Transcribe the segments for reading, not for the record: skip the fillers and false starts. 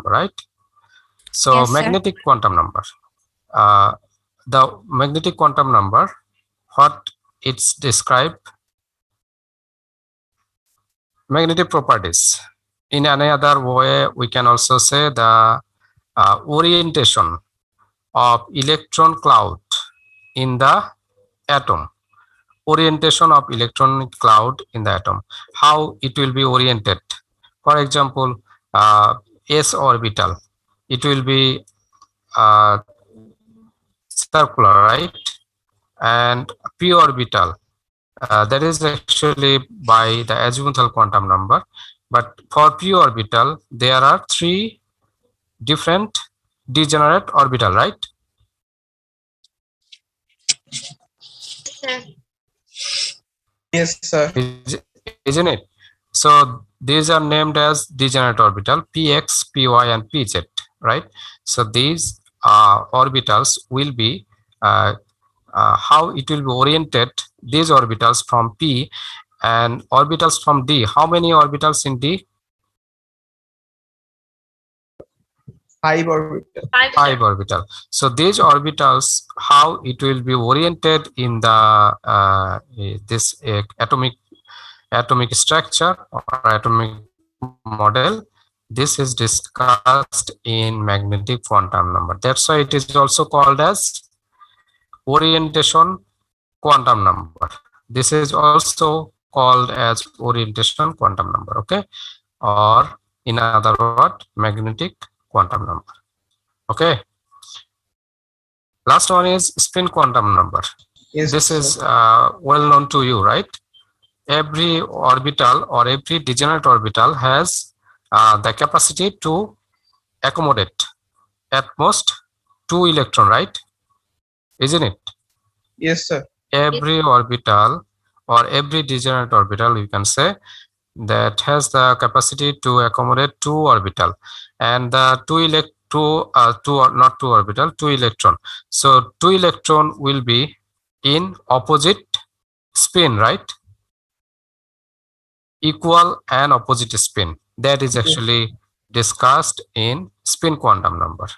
number, right? So Yes, sir. magnetic quantum number. The magnetic quantum number, what it's described, magnetic properties. In another way, we can also say the orientation of electron cloud in the atom. Orientation of electron cloud in the atom. How it will be oriented. For example, s orbital. It will be uh, circular, right? And p orbital. That is actually by the azimuthal quantum number. But for p orbital, there are three different degenerate orbital, right? Yes, sir. Isn't it? So these are named as degenerate orbital, px, py, and pz, right? So these orbitals will be how it will be oriented. These orbitals from p and orbitals from d. How many orbitals in d? 5 orbital. Five orbital. So these orbitals, how it will be oriented in the this atomic structure or atomic model, this is discussed in magnetic quantum number. That's why it is also called as orientation quantum number. This is also called as orientation quantum number, okay? Or in other word, magnetic quantum number, okay? Last one is spin quantum number. Yes, This sir. is well known to you, right? Every orbital or every degenerate orbital has the capacity to accommodate at most 2 electron, right? Isn't it? Yes, sir. Every orbital or every degenerate orbital, you can say, that has the capacity to accommodate 2 orbital, and the two orbital, 2 electron. So 2 electron will be in opposite spin, right? Equal and opposite spin. That is actually discussed in spin quantum number.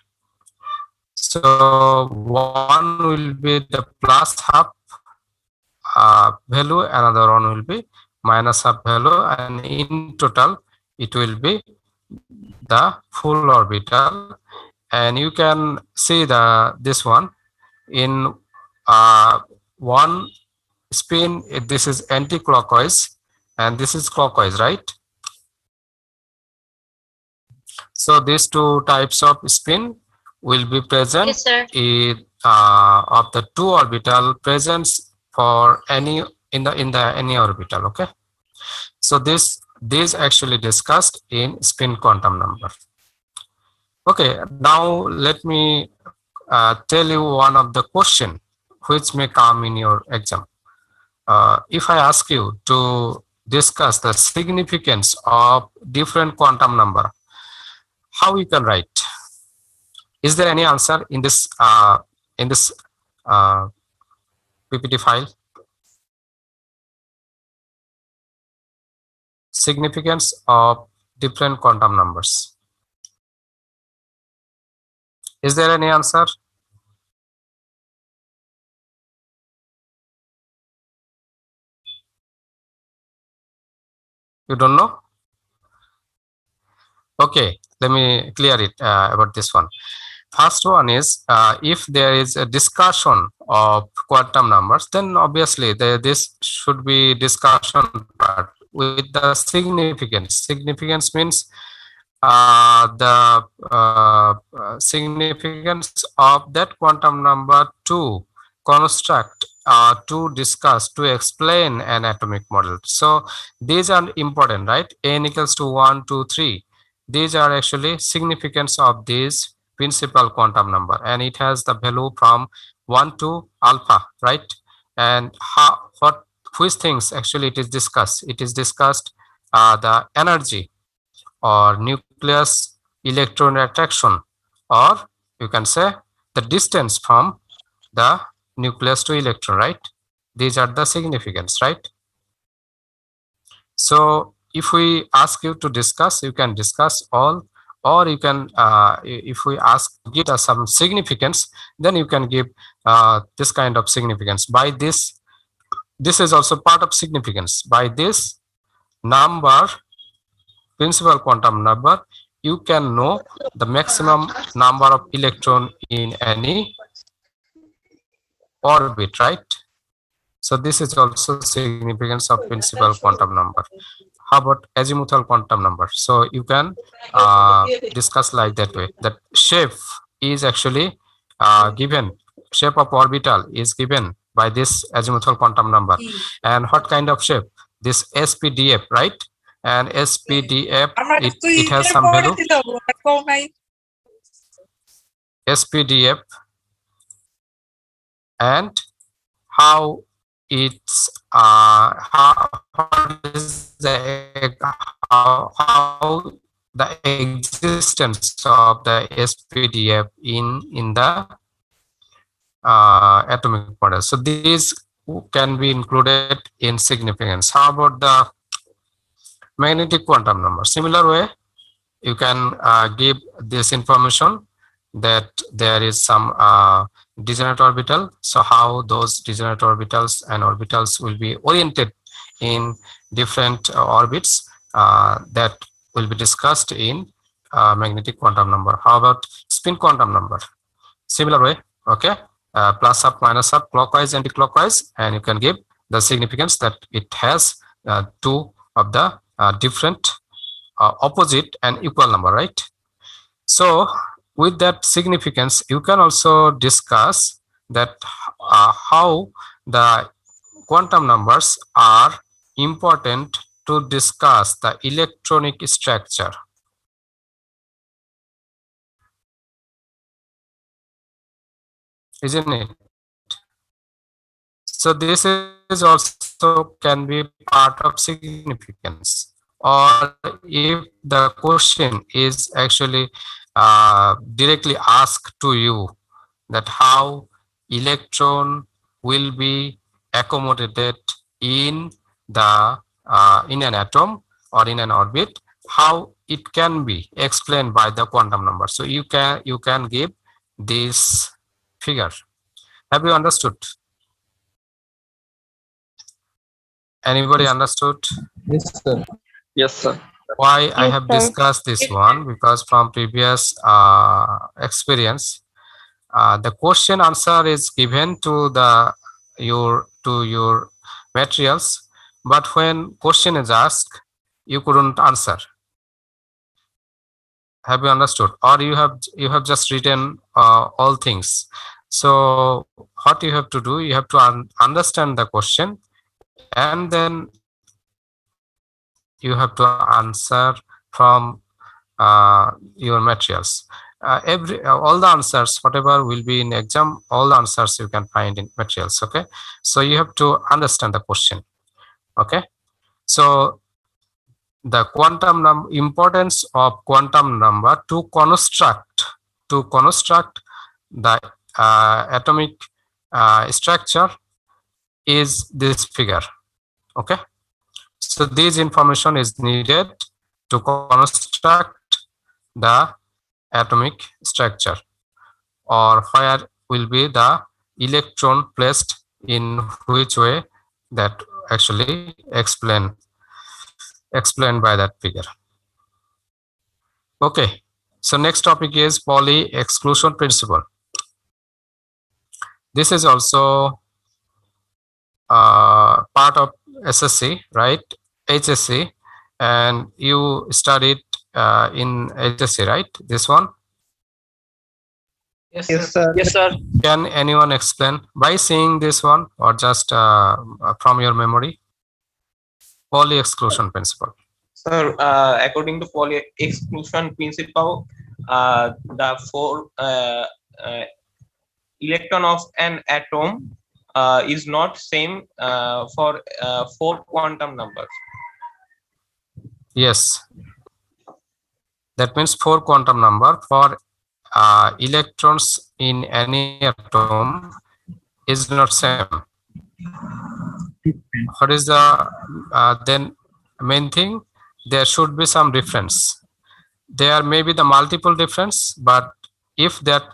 So one will be the plus half value, another one will be minus half value, and in total it will be the full orbital. And you can see this one in one spin. This is anti-clockwise and this is clockwise, right? So these two types of spin will be present. Yes, sir. in of the 2 orbital presence for any in the any orbital, okay? So this actually discussed in spin quantum number. Okay, now let me tell you one of the question which may come in your exam. If I ask you to discuss the significance of different quantum number, how you can write? Is there any answer in this uh, PPT file? Significance of different quantum numbers. Is there any answer? You don't know? Okay, let me clear it about this one. First one is if there is a discussion of quantum numbers, then obviously this should be discussion part with the significance. Significance means the significance of that quantum number to construct, to discuss, to explain an atomic model. So these are important, right? N equals to 1, 2, 3. These are actually significance of these principal quantum number, and it has the value from 1 to alpha, right? And which things actually it is discussed? It is discussed the energy or nucleus electron attraction, or you can say the distance from the nucleus to electron, right? These are the significance, right? So if we ask you to discuss, you can discuss all or you can if we ask give us some significance, then you can give this kind of significance. By this is also part of significance. By this number, principal quantum number, you can know the maximum number of electron in any orbit, right? So this is also significance of principal quantum number. How about azimuthal quantum number? So you can discuss like that way, that shape is actually given, shape of orbital is given by this azimuthal quantum number. And what kind of shape? This SPDF, right? And SPDF, it has some value. SPDF, and how it's how the existence of the SPDF in the atomic model. So these can be included in significance. How about the magnetic quantum number? Similar way, you can give this information that there is some degenerate orbital. So how those degenerate orbitals and orbitals will be oriented in different orbits, that will be discussed in magnetic quantum number. How about spin quantum number? Similar way, okay, plus up, minus up, clockwise, anti-clockwise, and you can give the significance that it has two of the different opposite and equal number, right? So with that significance, you can also discuss that how the quantum numbers are important to discuss the electronic structure. Isn't it? So this is also can be part of significance. Or if the question is actually directly asked to you, that how electron will be accommodated in the in an atom or in an orbit, how it can be explained by the quantum number. So you can give this figure. Have you understood? Anybody understood? Yes, sir. Yes, sir. Why I Yes, have sir. discussed this one? Because from previous experience, the question answer is given to your materials, but when question is asked, you couldn't answer. Have you understood? Or you have just written all things. So what you have to do, you have to understand the question, and then you have to answer from your materials. All the answers, whatever will be in exam, all the answers you can find in materials. Okay, so you have to understand the question. Okay, so the quantum importance of quantum number to construct the atomic structure is this figure. Okay, so this information is needed to construct the atomic structure, or where will be the electron placed in which way, that actually explained by that figure. Okay, so next topic is Pauli exclusion principle. This is also part of SSC, right? HSC, and you studied in HSC, right? This one. Yes, sir. Yes, sir. Can anyone explain by seeing this one, or just from your memory? Pauli exclusion principle. Sir, according to Pauli exclusion principle, the four electron of an atom is not same for four quantum numbers. Yes, that means four quantum number for electrons in any atom is not same. What is the then main thing? There should be some difference. there may be the multiple difference, but if that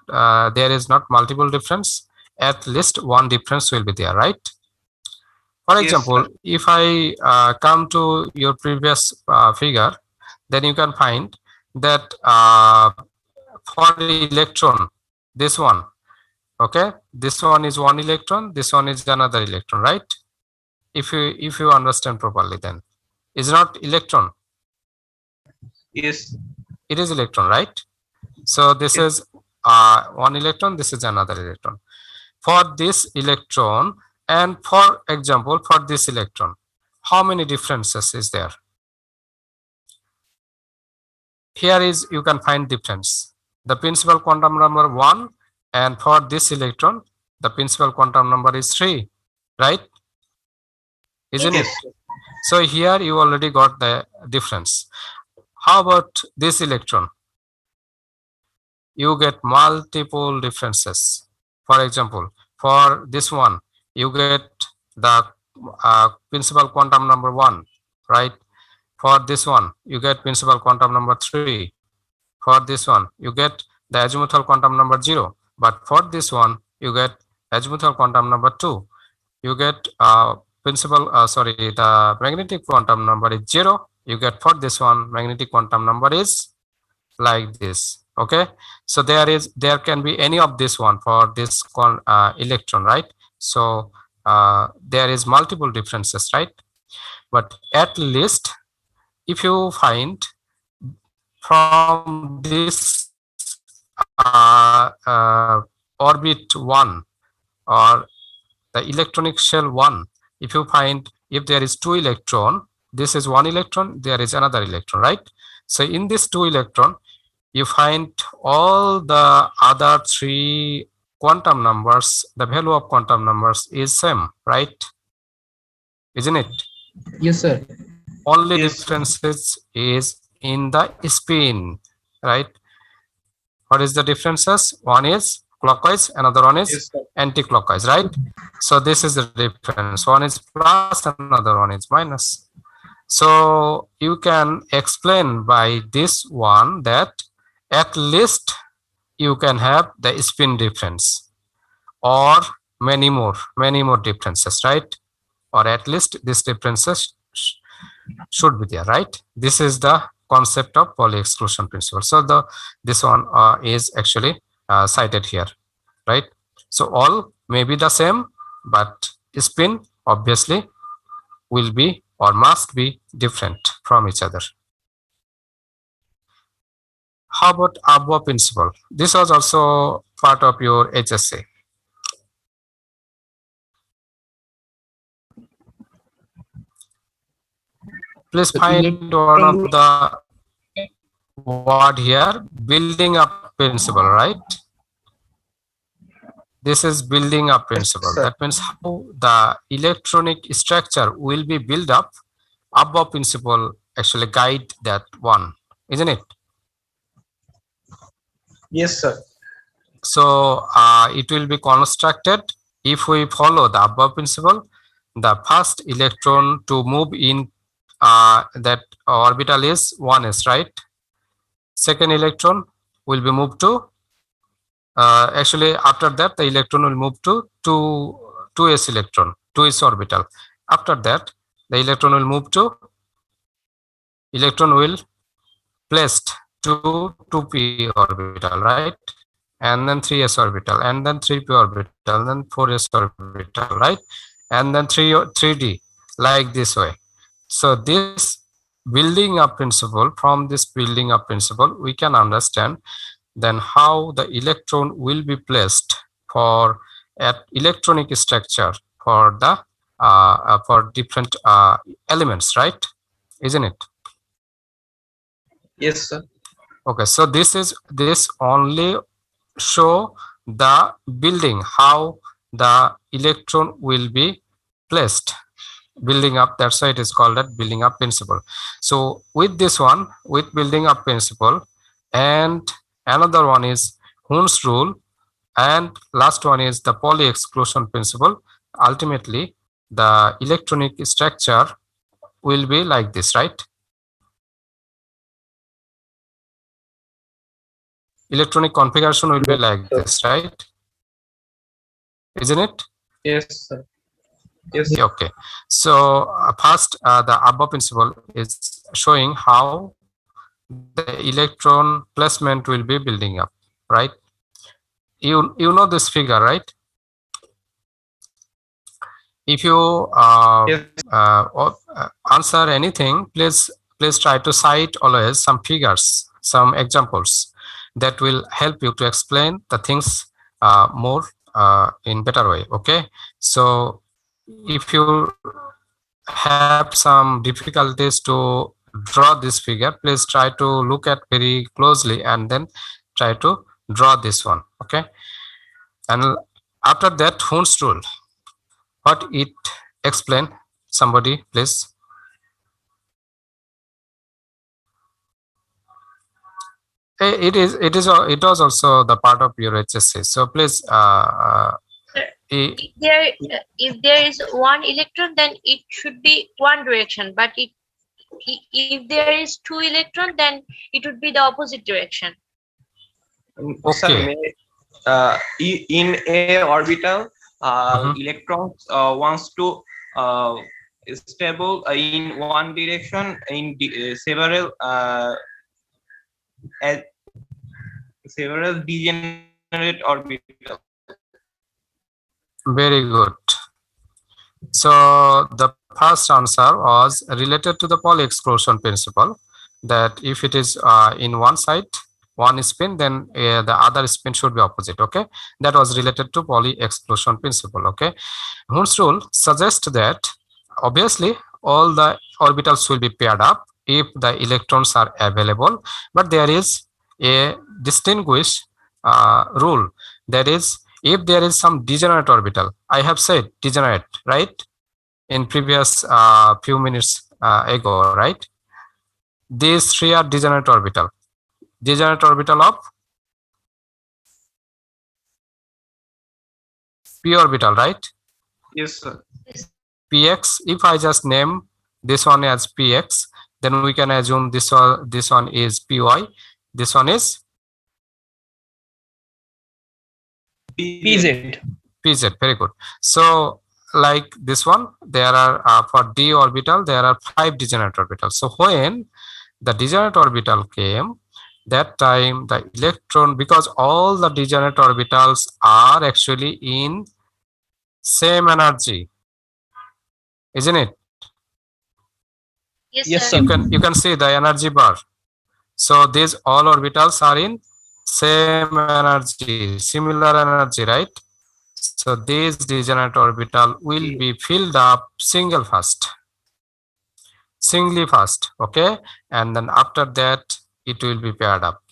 there is not multiple difference, at least one difference will be there, right? For Yes, example, sir. if I come to your previous figure, then you can find that for electron, this one, okay, this one is one electron, this one is another electron, right? If you understand properly, then is not electron, Yes. it is electron, right? So this Yes. is one electron, this is another electron. For this electron, and for example, for this electron, how many differences is there? Here is, you can find difference. The principal quantum number 1, and for this electron, the principal quantum number is 3, right? Isn't it? Yes, sir. So here you already got the difference. How about this electron? You get multiple differences. For example, for this one, you get the principal quantum number 1, right? For this one, you get principal quantum number 3. For this one, you get the azimuthal quantum number 0. But for this one, you get azimuthal quantum number 2. You get the magnetic quantum number is 0. You get for this one, magnetic quantum number is like this. Okay, so there can be any of this one for this electron, right? So there is multiple differences, right? But at least if you find from this orbit 1 or the electronic shell 1, if you find if there is 2 electron, this is 1 electron, there is another electron, right? So in this 2 electron, you find all the other 3 quantum numbers, the value of quantum numbers is same, right? Isn't it? Yes, sir. Only Yes. differences is in the spin, right? What is the differences? One is clockwise, another one is Yes, sir. anti-clockwise, right? So this is the difference. One is plus, another one is minus. So you can explain by this one that at least you can have the spin difference, or many more differences, right? Or at least these differences should be there, right? This is the concept of Pauli exclusion principle. So this one is actually cited here, right? So all may be the same, but spin obviously will be or must be different from each other. How about Abba principle? This was also part of your HSA. Please find one of the word here, building up principle, right? This is building up principle. sir. That means how the electronic structure will be built up. Abba principle actually guide that one, isn't it? Yes, sir. So it will be constructed if we follow the above principle. The first electron to move in that orbital is 1s, right? Second electron will be moved to actually after that the electron will move to 2s electron, 2s orbital. After that the electron will move to placed to 2p orbital, right? And then 3s orbital, and then 3p orbital, then 4s orbital, right? And then 3d, like this way. So this building up principle, from this building up principle, we can understand then how the electron will be placed for at electronic structure for the for different elements, right? Isn't it? Yes, sir. Okay, so this only show the building, how the electron will be placed, building up. That's why it is called that building up principle. So with this one, with building up principle, and another one is Hund's rule, and last one is the Pauli exclusion principle, ultimately the electronic structure will be like this, right? electronic configuration will be like sir. this, right? Isn't it? Yes, sir. Yes. Okay. So first, the above principle is showing how the electron placement will be building up, right? You know this figure, right? If you Yes. answer anything, please try to cite always some figures, some examples that will help you to explain the things more in better way. Okay, so if you have some difficulties to draw this figure, please try to look at very closely and then try to draw this one. Okay, and after that, Hund's rule, what it explain? Somebody please. It was also the part of your HSC, so please If there if there is one electron, then it should be one direction, but if there is two electron, then it would be the opposite direction. Sir, Okay. in a orbital, Mhm. electrons wants to stable in one direction in several degenerate orbital. Very good. So the first answer was related to the Pauli exclusion principle, that if it is in one side, one spin, then the other spin should be opposite. Okay, that was related to Pauli exclusion principle. Okay, Hund's rule suggests that obviously all the orbitals will be paired up if the electrons are available, but there is a distinguished rule, that is, if there is some degenerate orbital. I have said degenerate, right, in previous few minutes ago, right? These three are degenerate orbital. Degenerate orbital of p orbital, right? Yes, sir. Px. If I just name this one as px, then we can assume this one is py, this one is PZ. pz. Very good. So like this one, there are for d orbital there are 5 degenerate orbitals. So when the degenerate orbital came, that time the electron, because all the degenerate orbitals are actually in same energy, isn't it? Yes, Yes, sir. sir. You can see the energy bar. So these all orbitals are in same energy, similar energy, right? So this degenerate orbital will be filled up singly first, okay, and then after that it will be paired up.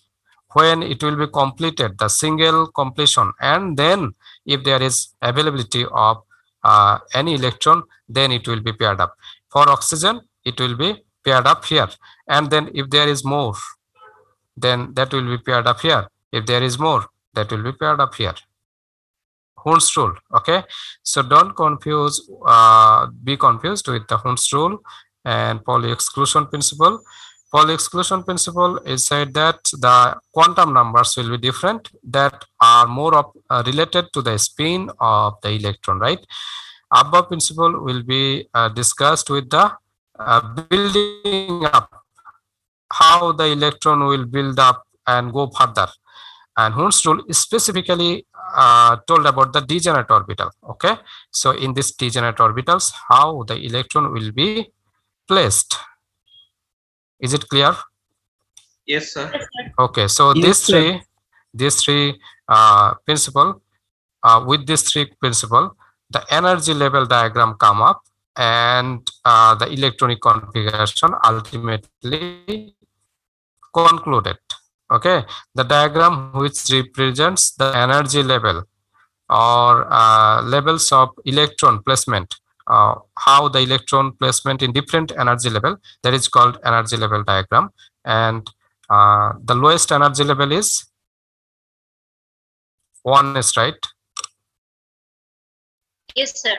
When it will be completed, the single completion, and then if there is availability of any electron, then it will be paired up. For oxygen, it will be paired up here, and then if there is more, then that will be paired up here. If there is more, that will be paired up here. Hund's rule. Okay, so don't be confused with the Hund's rule and Pauli exclusion principle. Pauli exclusion principle is said that the quantum numbers will be different, that are more of related to the spin of the electron, right? Above principle will be discussed with the building up, how the electron will build up and go further. And Hund's rule is specifically told about the degenerate orbital. Okay, so in this degenerate orbitals, how the electron will be placed. Is it clear? Yes, sir. Okay, so Yes, sir. these three principle, with these three principle, the energy level diagram come up, and the electronic configuration ultimately concluded. Okay, the diagram which represents the energy level or levels of electron placement, how the electron placement in different energy level, that is called energy level diagram. And the lowest energy level is 1s, right? Yes, sir.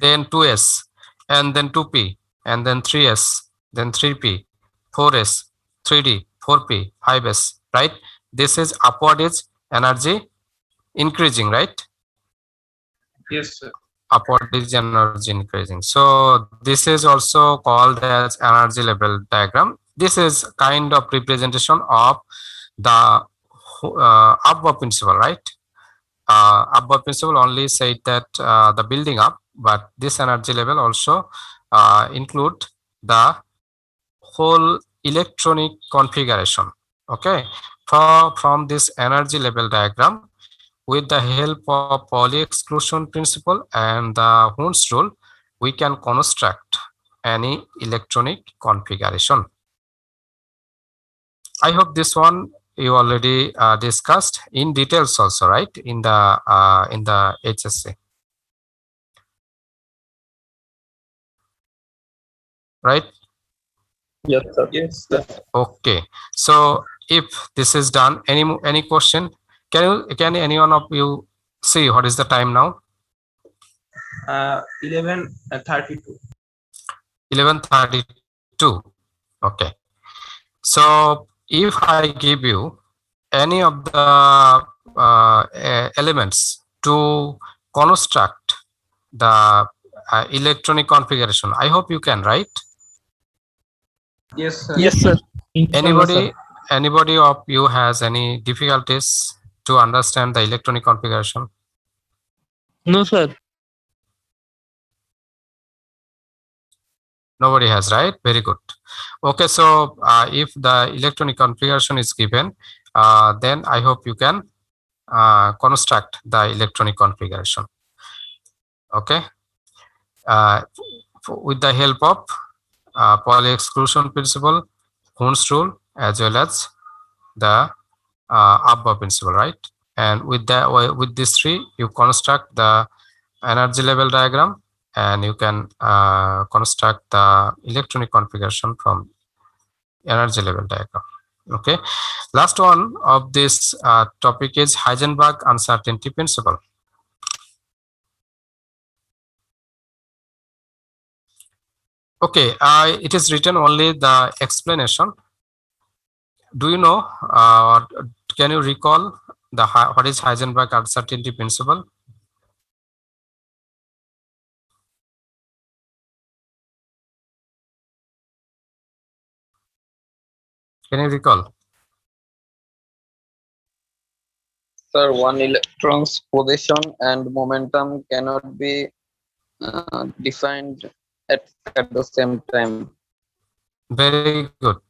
Then 2s, and then 2p, and then 3s, then 3p, 4s, 3d, 4p, 5s, right? this is upward is energy increasing, right? Yes, sir. Upward is energy increasing. So this is also called as energy level diagram. This is kind of representation of the above principle, right? Above principle only said that the building up, but this energy level also include the whole electronic configuration. Okay, from this energy level diagram, with the help of Pauli exclusion principle and the Hund's rule, we can construct any electronic configuration. I hope this one you already discussed in details also, right? In the HSC, right? Yes, sir. Yes, sir. Okay. So if this is done, any question? Can any one of you see what is the time now? 11:32. 11:32. Okay. So if I give you any of the elements to construct the electronic configuration, I hope you can, right? Yes, sir. Yes, sir. Anybody of you has any difficulties to understand the electronic configuration? No, sir. Nobody has, right? Very good. Okay, so if the electronic configuration is given, then I hope you can construct the electronic configuration. Okay, with the help of Pauli exclusion principle, Hund's rule, as well as the above principle, right? And with these three, you construct the energy level diagram, and you can construct the electronic configuration from energy level diagram. Okay, last one of this topic is Heisenberg uncertainty principle. Okay, it is written only the explanation. Do you know, can you recall what is Heisenberg uncertainty principle? Can you recall? Sir, one electron's position and momentum cannot be defined at the same time. Very good.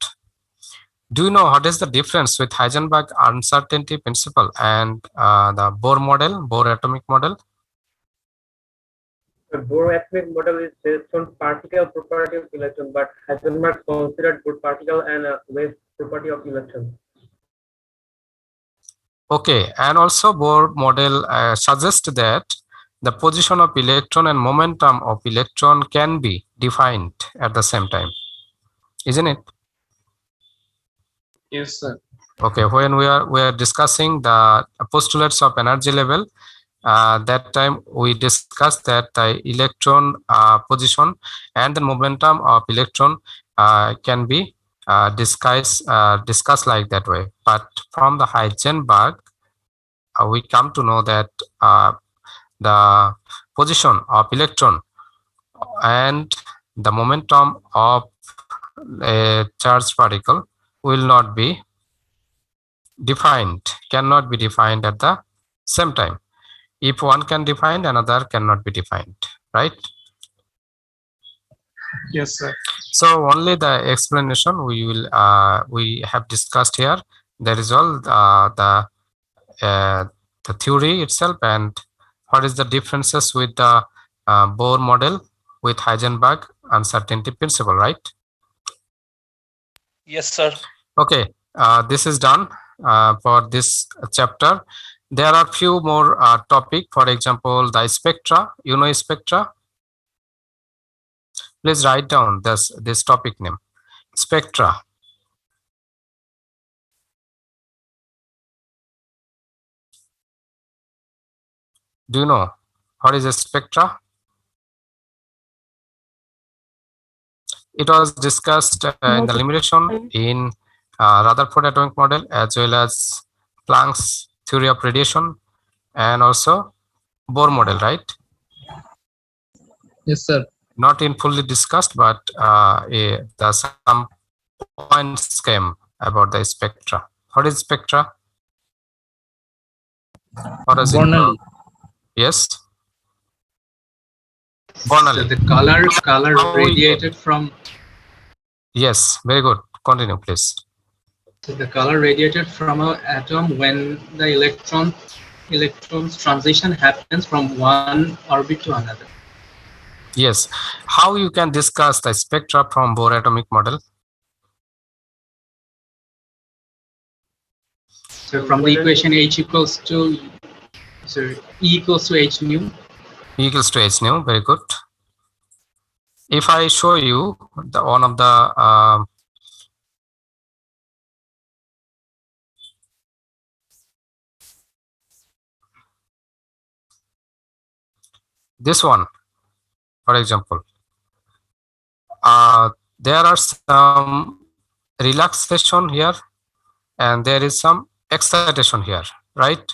Do you know what is the difference with Heisenberg uncertainty principle and the Bohr model, Bohr atomic model? The Bohr atomic model is based on particle property of electron, but Heisenberg considered both particle and wave property of electron. Okay, and also Bohr model suggests that the position of electron and momentum of electron can be defined at the same time, isn't it? Yes, sir. Okay, when we are discussing the postulates of energy level, that time we discussed that the electron position and the momentum of electron can be discussed like that way. But from the Heisenberg, we come to know that the position of electron and the momentum of a charged particle will not be defined, cannot be defined at the same time. If one can define, another cannot be defined, right? Yes, sir. So only the explanation we have discussed here. That is all the theory itself, and what is the differences with the Bohr model with Heisenberg uncertainty principle, right? Yes, sir. Okay, this is done for this chapter. There are few more topic. For example, the spectra. You know spectra. Please write down this topic name, spectra. Do you know what is a spectra? It was discussed in the limitation in Rutherford atomic model as well as Planck's theory of radiation, and also Bohr model, right? Yes, sir. Not in fully discussed, but there's some points came about the spectra. What is spectra? What does it Bernoulli. Yes. So Bernoulli. the color How we radiated from Yes, very good. Continue, please. so the color radiated from an atom when the electrons transition happens from one orbit to another. Yes. How you can discuss the spectra from Bohr atomic model? So from the equation H equals to E equals to H nu. E equals to H nu. Very good. If I show you the one of the this one, for example, there are some relaxation here and there is some excitation here, right?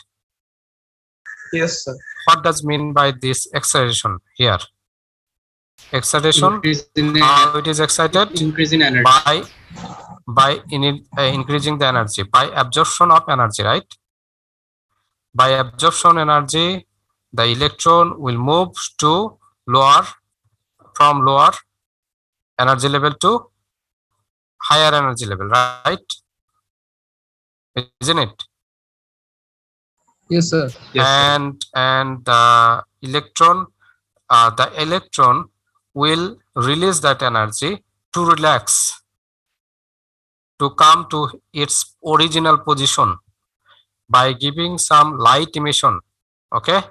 Yes, sir. What does mean by this excitation here? Excitation, Increase in how it is excited? increase in energy. Increasing the energy, by absorption of energy, right? By absorption energy, the electron will move to from lower energy level to higher energy level, right? Isn't it? Yes, sir. And the electron will release that energy to relax, to come to its original position by giving some light emission. Okay,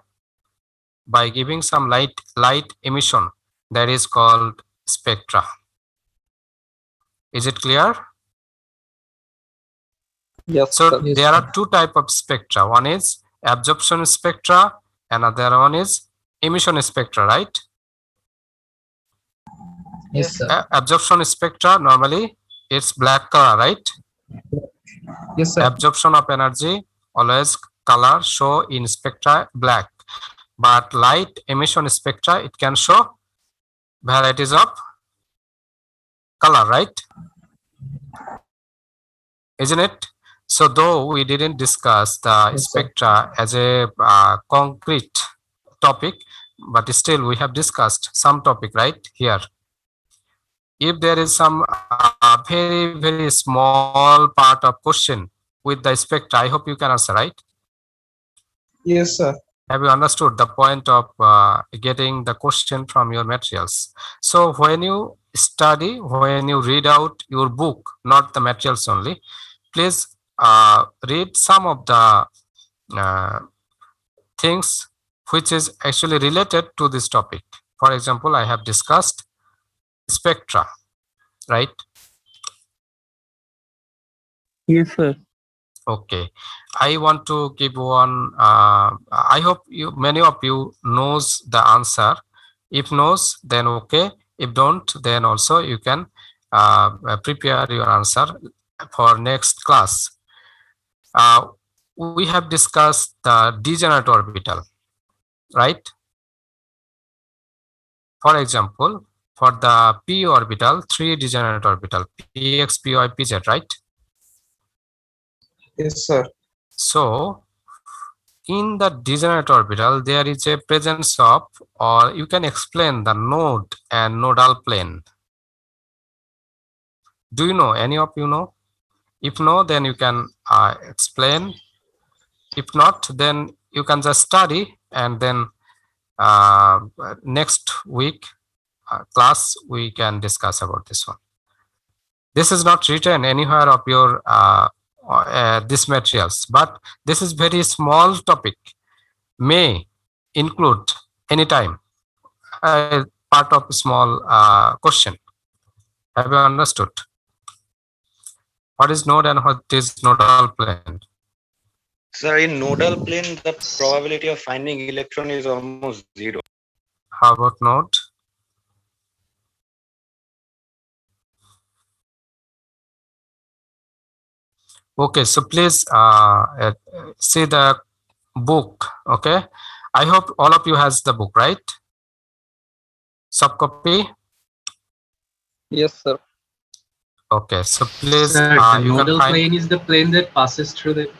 by giving some light emission, that is called spectra. Is it clear? Yes, So sir. Yes, there sir. are two types of spectra. One is absorption spectra, another one is emission spectra, right? Yes, sir. Absorption spectra, normally it's black color, right? Yes, sir. Absorption of energy, always color show in spectra black, but light emission spectra, it can show varieties of color, right? Isn't it? So though we didn't discuss the Yes, sir. spectra as a concrete topic, but still we have discussed some topic right here. If there is some very small part of question with the spectra, I hope you can answer, right? Yes, sir. Have you understood the point of getting the question from your materials? So when you study, when you read out your book, not the materials only, please read some of the things which is actually related to this topic. For example, I have discussed spectra, right? Yes, sir. Okay, I want to give one. I hope many of you knows the answer. If knows, then okay. If don't, then also you can prepare your answer for next class. We have discussed the degenerate orbital, right? For example, for the p orbital, 3 degenerate orbital, px, py, pz, right? Yes, sir. So in the degenerate orbital, there is a presence of, or you can explain the node and nodal plane. Do you know? Any of you know? If no, then you can explain. If not, then you can just study, and then next week class we can discuss about this one. This is not written anywhere of your this materials, but this is very small topic, may include anytime part of small question. Have you understood what is node and what is nodal plane? Sir, in nodal plane, the probability of finding electron is almost 0. How about node? Okay, so please see the book. Okay, I hope all of you has the book, right? Soft copy. Yes, sir. Okay, so please Sir, the you can nodal find, plane is the plane that passes through the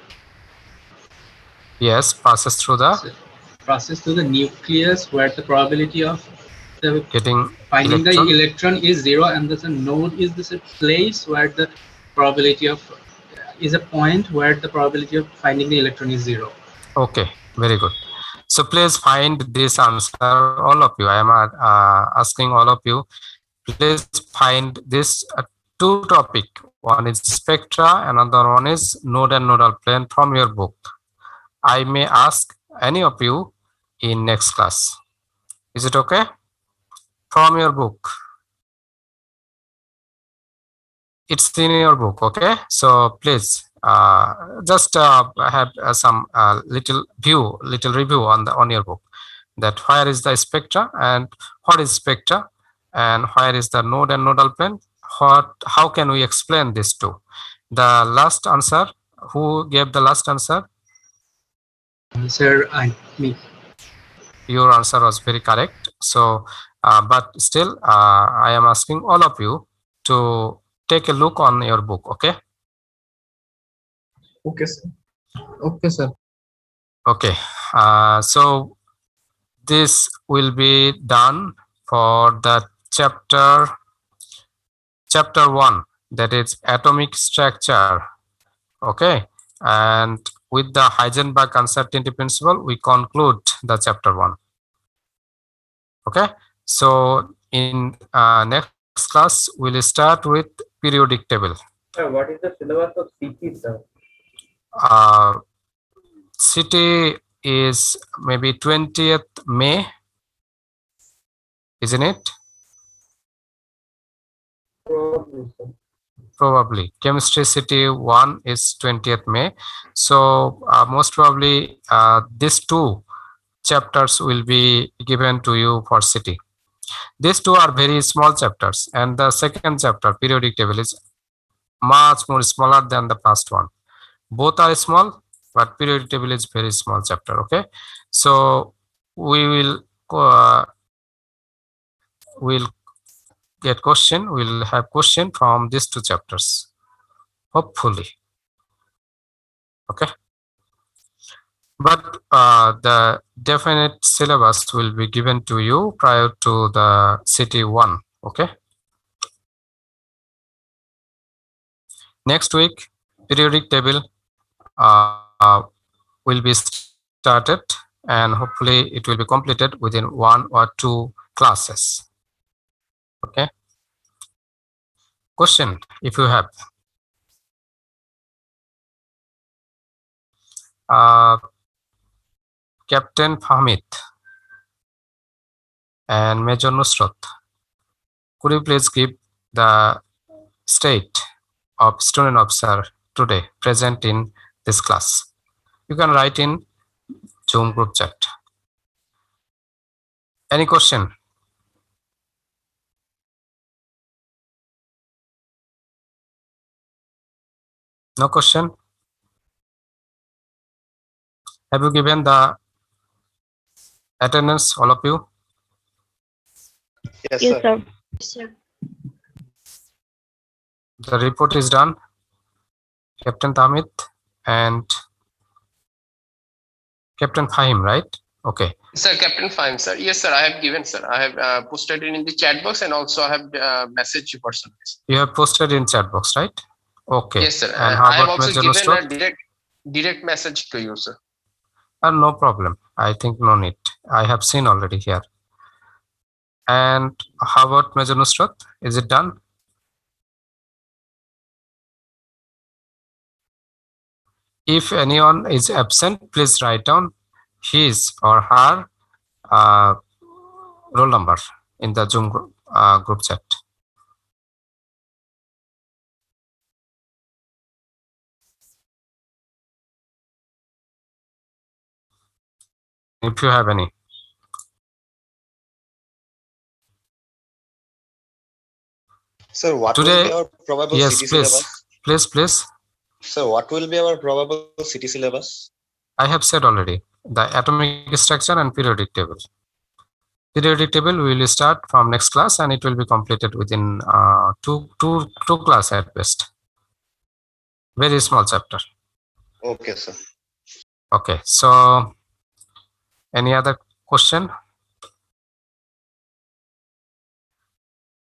yes, passes through the nucleus, where the probability of the getting finding the electron. electron is 0, and the node is the place where the probability of is a point where the probability of finding the electron is 0. Okay, very good. So please find this answer, all of you. I am asking all of you, please find this two topic. One is spectra, another one is node and nodal plane from your book. I may ask any of you in next class. Is it okay? From your book. It's in your book, okay? So please just have some little review on your book, that where is the spectra and what is spectra and where is the node and nodal plane. How can we explain this two? The last answer, who gave the last answer? Sir, me. Your answer was very correct. So but still I am asking all of you to take a look on your book. Okay. Okay, sir. Okay, sir. Okay, so this will be done for the chapter 1, that is atomic structure. Okay, and with the Heisenberg uncertainty principle, we conclude the chapter 1. Okay, so in next class we'll start with periodic table. Sir, what is the syllabus of CT, sir? City is maybe 20th May, isn't it? Probably, sir. Probably. Chemistry City 1 is 20th May. So most probably these two chapters will be given to you for city. These two are very small chapters, and the second chapter, periodic table, is much more smaller than the first one. Both are small, but periodic table is very small chapter. Okay, so we will get question. We'll have question from these two chapters, hopefully. Okay, but the definite syllabus will be given to you prior to the city 1. Okay, next week periodic table will be started, and hopefully it will be completed within 1 or 2 classes. Okay, question if you have. Captain Fahmid and Major Nusrat, could you please give the state of student officer today present in this class? You can write in Zoom group chat. Any question? No question? Have you given the attendance, all of you? Yes, Yes, sir. sir. Yes, sir. The report is done. Captain Tamit and Captain Fahim, right? Okay. Sir, Captain Fahim, sir. Yes, sir. I have given, sir. I have posted it in the chat box, and also I have messaged you personally. You have posted in chat box, right? Okay. Yes, sir. And how I have about also Major given Nusrat? a direct message to you, sir. No problem. I think no need. I have seen already here. And how about Major Nusrat? Is it done? If anyone is absent, please write down his or her roll number in the Zoom group chat. If you have any. Sir, what will Today, be our probable yes, city please, syllabus? please. Sir, what will be our probable city syllabus? I have said already, the atomic structure and periodic table. Periodic table we will start from next class and it will be completed within two class at best. Very small chapter. Okay, sir. Okay, so any other question?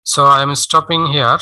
So I am stopping here.